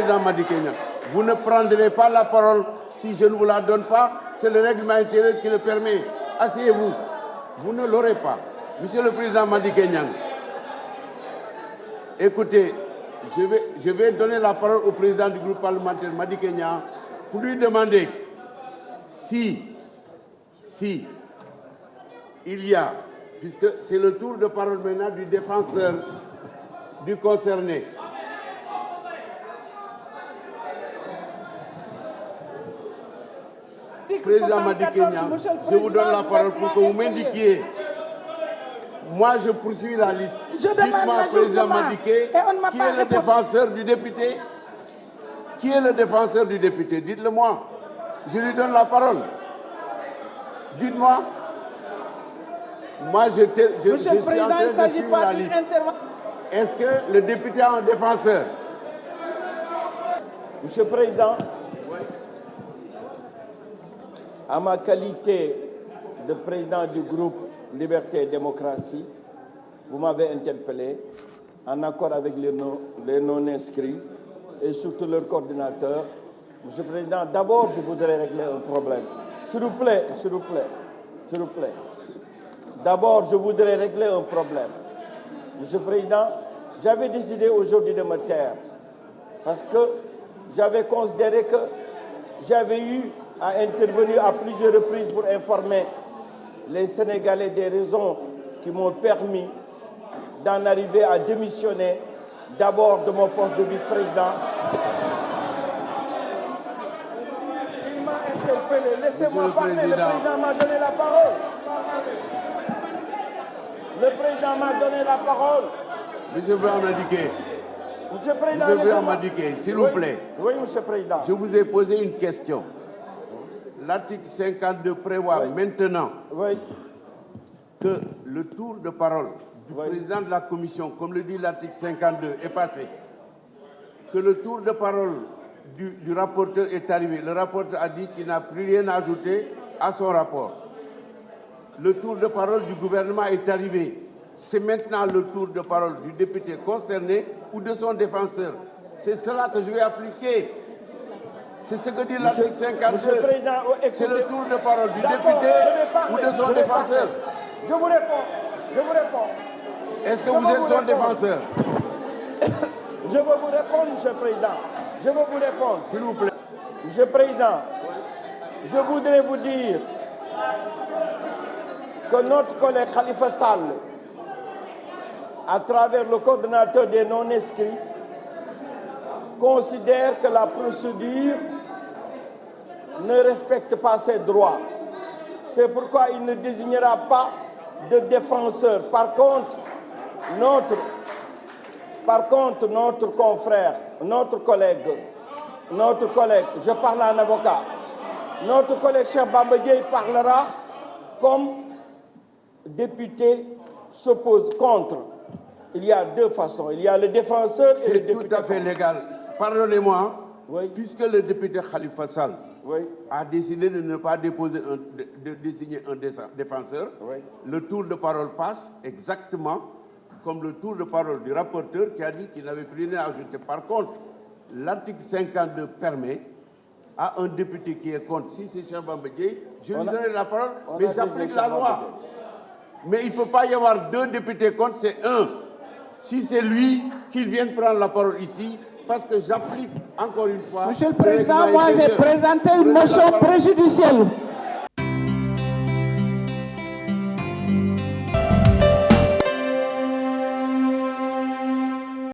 Président Madické Niang, vous ne prendrez pas la parole si je ne vous la donne pas. C'est le règlement intérieur qui le permet. Asseyez-vous. Vous ne l'aurez pas. Monsieur le Président Madické Niang, écoutez, je vais donner la parole au président du groupe parlementaire Madické Niang pour lui demander si il y a, puisque c'est le tour de parole maintenant du défenseur du concerné. Président Madické Niang, je vous donne la parole pour que vous m'indiquiez. Moi, je poursuis la liste. Dites-moi, Président Madické, qui est le défenseur du député? Qui est le défenseur du député? Dites-le-moi. Je lui donne la parole. Dites-moi. Moi, je suis en train de suivre la liste. Est-ce que le député a un défenseur? Monsieur le Président, à ma qualité de président du groupe Liberté et Démocratie, vous m'avez interpellé en accord avec les non-inscrits et surtout leur coordinateur. Monsieur le Président, d'abord, je voudrais régler un problème. S'il vous plaît. D'abord, je voudrais régler un problème. Monsieur le Président, j'avais décidé aujourd'hui de me taire parce que j'avais considéré que j'avais eu à intervenir à plusieurs reprises pour informer les Sénégalais des raisons qui m'ont permis d'en arriver à démissionner d'abord de mon poste de vice-président. Il m'a interpellé. Laissez-moi parler, le président m'a donné la parole. Le président m'a donné la parole. Monsieur Madické. Monsieur le Président, Monsieur Madické, s'il vous plaît. Oui, Monsieur le Président. Je vous ai posé une question. L'article 52 prévoit maintenant que le tour de parole du président de la commission, comme le dit l'article 52, est passé. Que le tour de parole du rapporteur est arrivé. Le rapporteur a dit qu'il n'a plus rien à ajouter à son rapport. Le tour de parole du gouvernement est arrivé. C'est maintenant le tour de parole du député concerné ou de son défenseur. C'est cela que je vais appliquer. C'est ce que dit l'article 52. C'est le tour de parole du député ou de son défenseur. Je vous réponds. Est-ce que vous êtes son défenseur? Je veux vous répondre, Monsieur le Président. Je veux vous répondre. S'il vous plaît. Monsieur le Président, je voudrais vous dire que notre collègue Khalifa Sall, à travers le coordonnateur des non-inscrits, considère que la procédure ne respecte pas ses droits. C'est pourquoi il ne désignera pas de défenseur. Par contre, notre confrère, notre collègue, je parle en avocat, notre collègue Cheikh Bamba Dièye parlera comme député s'oppose contre. Il y a deux façons. Il y a le défenseur et le député. C'est tout à fait légal. Pardonnez-moi, puisque le député Khalifa Sall a décidé de ne pas désigner un défenseur, le tour de parole passe exactement comme le tour de parole du rapporteur qui a dit qu'il n'avait plus rien à ajouter. Par contre, l'article 52 permet à un député qui est contre, si c'est Cheikh Bamba Dièye, je lui donne la parole, mais j'applique la loi. Mais il ne peut pas y avoir deux députés contre, c'est un. Si c'est lui qui vient prendre la parole ici, parce que j'applique encore une fois... Monsieur le Président, moi j'ai présenté une motion préjudicielle.